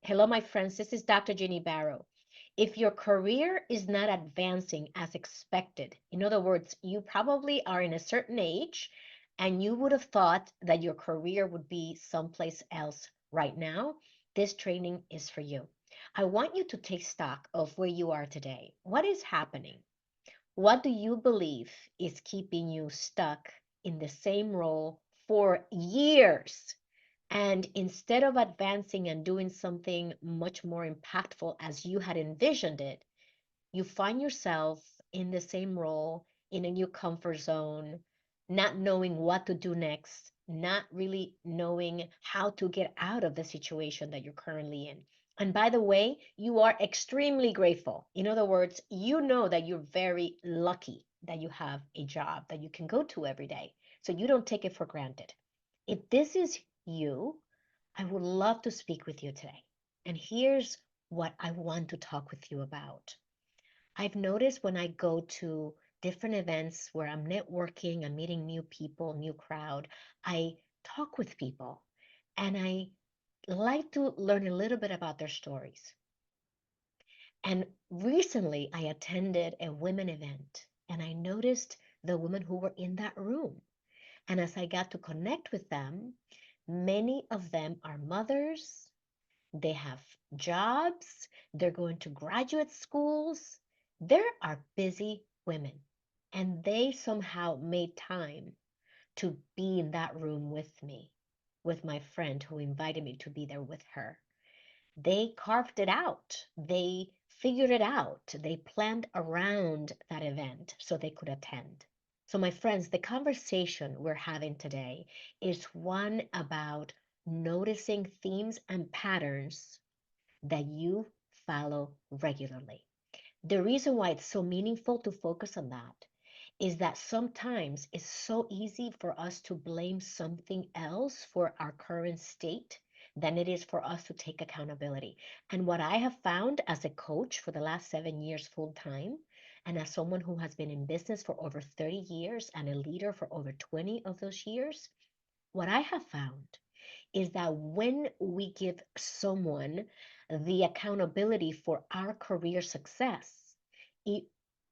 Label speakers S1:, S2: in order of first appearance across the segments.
S1: Hello, my friends. This is Dr. Jeannie Barrow. If your career is not advancing as expected, in other words, you probably are in a certain age and you would have thought that your career would be someplace else right now, this training is for you. I want you to take stock of where you are today. What is happening? What do you believe is keeping you stuck in the same role for years? And instead of advancing and doing something much more impactful as you had envisioned it, you find yourself in the same role, in a new comfort zone, not knowing what to do next, not really knowing how to get out of the situation that you're currently in. And by the way, you are extremely grateful. In other words, you know that you're very lucky that you have a job that you can go to every day. So you don't take it for granted. If this is you, I would love to speak with you today. And here's what I want to talk with you about. I've noticed when I go to different events where I'm networking, I'm meeting new people, new crowd, I talk with people and I like to learn a little bit about their stories. And recently I attended a women event and I noticed the women who were in that room. And as I got to connect with them, many of them are mothers, they have jobs, they're going to graduate schools. There are busy women, and they somehow made time to be in that room with me, with my friend who invited me to be there with her. They carved it out. They figured it out. They planned around that event so they could attend. So, my friends, the conversation we're having today is one about noticing themes and patterns that you follow regularly. The reason why it's so meaningful to focus on that is that sometimes it's so easy for us to blame something else for our current state than it is for us to take accountability. And what I have found as a coach for the last 7 years full time, and as someone who has been in business for over 30 years and a leader for over 20 of those years, what I have found is that when we give someone the accountability for our career success, it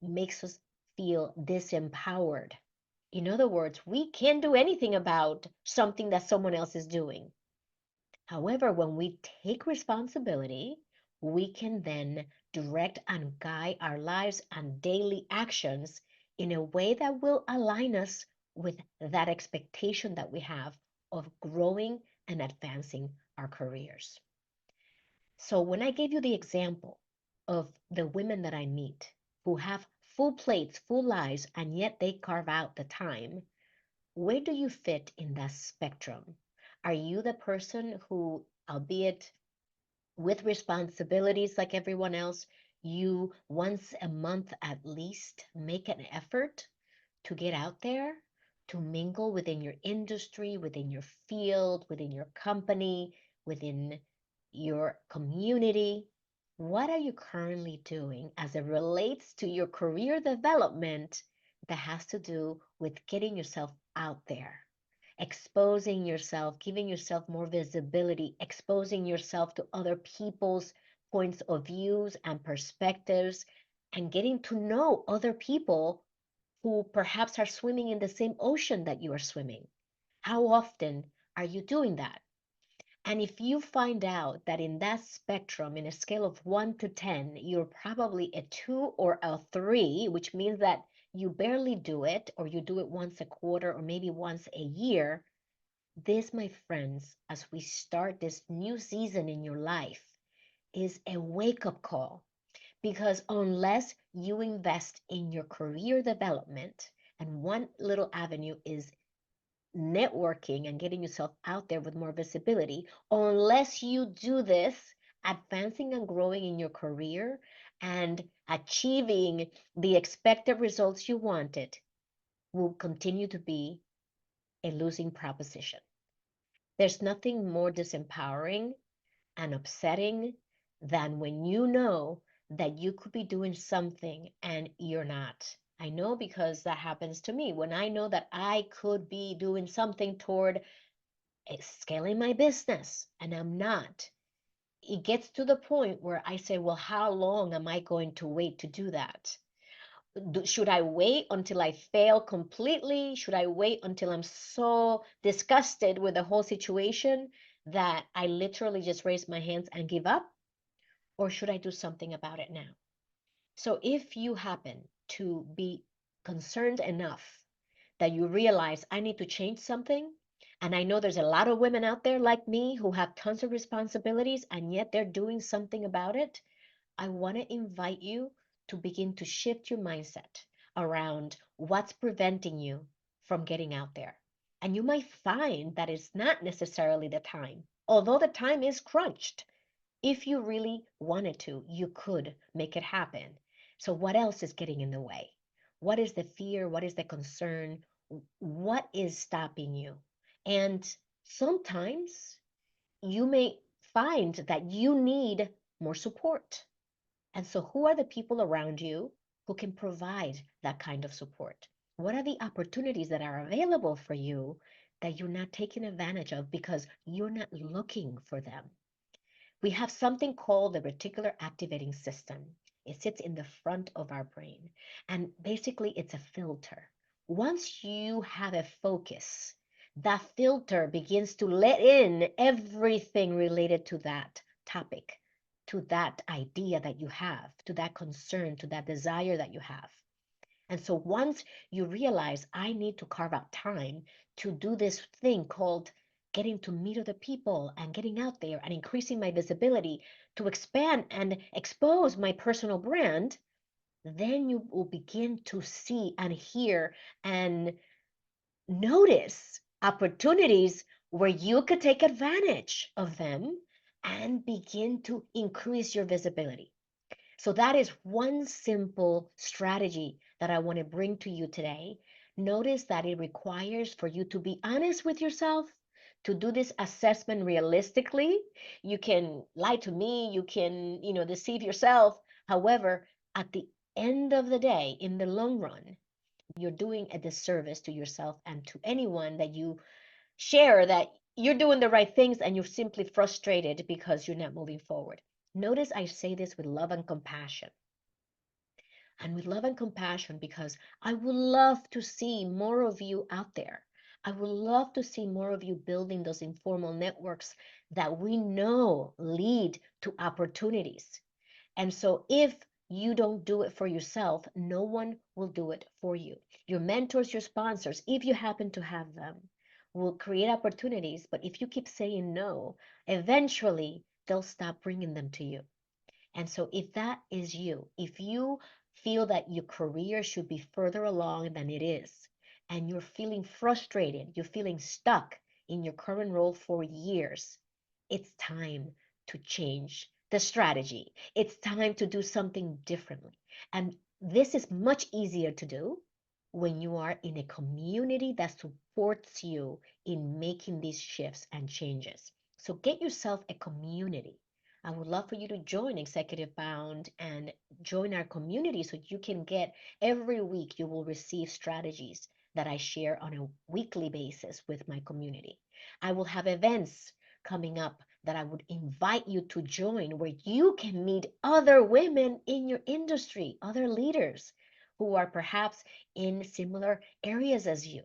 S1: makes us feel disempowered. In other words, we can't do anything about something that someone else is doing. However, when we take responsibility, we can then direct and guide our lives and daily actions in a way that will align us with that expectation that we have of growing and advancing our careers. So, when I gave you the example of the women that I meet who have full plates, full lives, and yet they carve out the time, where do you fit in that spectrum? Are you the person who, albeit with responsibilities like everyone else, you once a month at least make an effort to get out there, to mingle within your industry, within your field, within your company, within your community? What are you currently doing as it relates to your career development that has to do with getting yourself out there, exposing yourself, giving yourself more visibility, exposing yourself to other people's points of views and perspectives, and getting to know other people who perhaps are swimming in the same ocean that you are swimming? How often are you doing that? And if you find out that in that spectrum, in a scale of 1 to 10, you're probably a 2 or a 3, which means that you barely do it, or you do it once a quarter, or maybe once a year, this, my friends, as we start this new season in your life, is a wake up call. Because unless you invest in your career development, and one little avenue is networking and getting yourself out there with more visibility, unless you do this, advancing and growing in your career and achieving the expected results you wanted, will continue to be a losing proposition. There's nothing more disempowering and upsetting than when you know that you could be doing something and you're not. I know because that happens to me. When I know that I could be doing something toward scaling my business and I'm not, it gets to the point where I say, well, how long am I going to wait to do that? Should I wait until I fail completely? Should I wait until I'm so disgusted with the whole situation that I literally just raise my hands and give up? Or should I do something about it now? So if you happen to be concerned enough that you realize I need to change something, and I know there's a lot of women out there like me who have tons of responsibilities and yet they're doing something about it, I want to invite you to begin to shift your mindset around what's preventing you from getting out there. And you might find that it's not necessarily the time, although the time is crunched. If you really wanted to, you could make it happen. So, what else is getting in the way? What is the fear? What is the concern? What is stopping you? And sometimes you may find that you need more support. And so, who are the people around you who can provide that kind of support? What are the opportunities that are available for you that you're not taking advantage of because you're not looking for them? We have something called the reticular activating system. It sits in the front of our brain. And basically, it's a filter. Once you have a focus, that filter begins to let in everything related to that topic, to that idea that you have, to that concern, to that desire that you have. And so once you realize I need to carve out time to do this thing called getting to meet other people and getting out there and increasing my visibility to expand and expose my personal brand, then you will begin to see and hear and notice opportunities where you could take advantage of them and begin to increase your visibility. So that is one simple strategy that I want to bring to you today. Notice that it requires for you to be honest with yourself, to do this assessment realistically. You can lie to me, you can, deceive yourself. However, at the end of the day, in the long run, you're doing a disservice to yourself and to anyone that you share that you're doing the right things and you're simply frustrated because you're not moving forward. Notice I say this with love and compassion. And with love and compassion because I would love to see more of you out there. I would love to see more of you building those informal networks that we know lead to opportunities. And so if you don't do it for yourself, no one will do it for you. Your mentors, your sponsors, if you happen to have them, will create opportunities. But if you keep saying no, eventually they'll stop bringing them to you. And so if that is you, if you feel that your career should be further along than it is, and you're feeling frustrated, you're feeling stuck in your current role for years, it's time to change the strategy. It's time to do something differently. And this is much easier to do when you are in a community that supports you in making these shifts and changes. So get yourself a community. I would love for you to join Executive Bound and join our community so you can get every week you will receive strategies that I share on a weekly basis with my community. I will have events coming up that I would invite you to join where you can meet other women in your industry, other leaders who are perhaps in similar areas as you.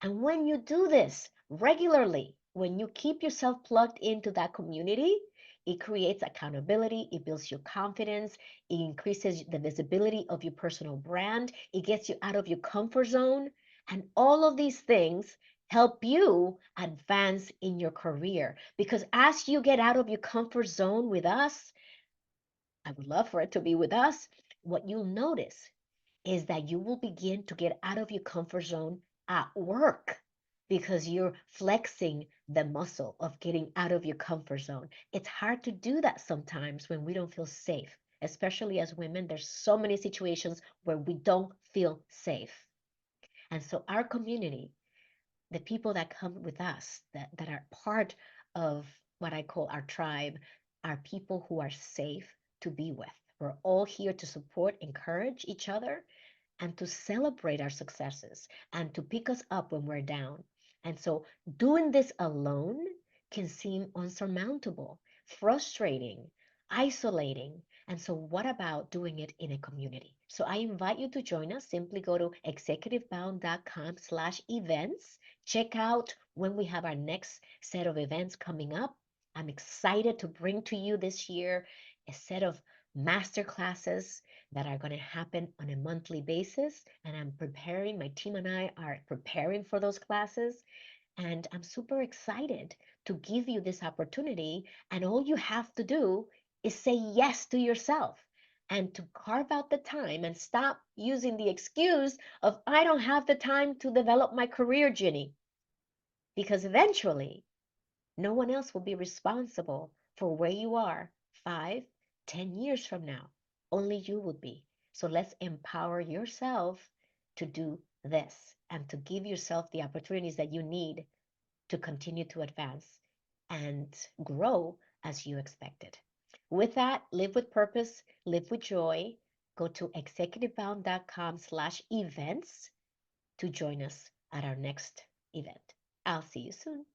S1: And when you do this regularly, when you keep yourself plugged into that community, it creates accountability, it builds your confidence, it increases the visibility of your personal brand, it gets you out of your comfort zone. And all of these things help you advance in your career. Because as you get out of your comfort zone with us, I would love for it to be with us, what you'll notice is that you will begin to get out of your comfort zone at work because you're flexing the muscle of getting out of your comfort zone. It's hard to do that sometimes when we don't feel safe, especially as women. There's so many situations where we don't feel safe. And so our community, the people that come with us, that are part of what I call our tribe, are people who are safe to be with. We're all here to support, encourage each other, and to celebrate our successes and to pick us up when we're down. And so doing this alone can seem unsurmountable. frustrating, isolating. And so, what about doing it in a community? So, I invite you to join us. Simply go to executivebound.com/events. Check out when we have our next set of events coming up. I'm excited to bring to you this year a set of master classes that are going to happen on a monthly basis. And I'm preparing, my team and I are preparing for those classes. And I'm super excited to give you this opportunity. And all you have to do is say yes to yourself and to carve out the time and stop using the excuse of, I don't have the time to develop my career, Ginny. Because eventually, no one else will be responsible for where you are 5, 10 years from now. Only you would be. So let's empower yourself to do this and to give yourself the opportunities that you need to continue to advance and grow as you expected. With that, live with purpose, live with joy. Go to executivebound.com/events to join us at our next event. I'll see you soon.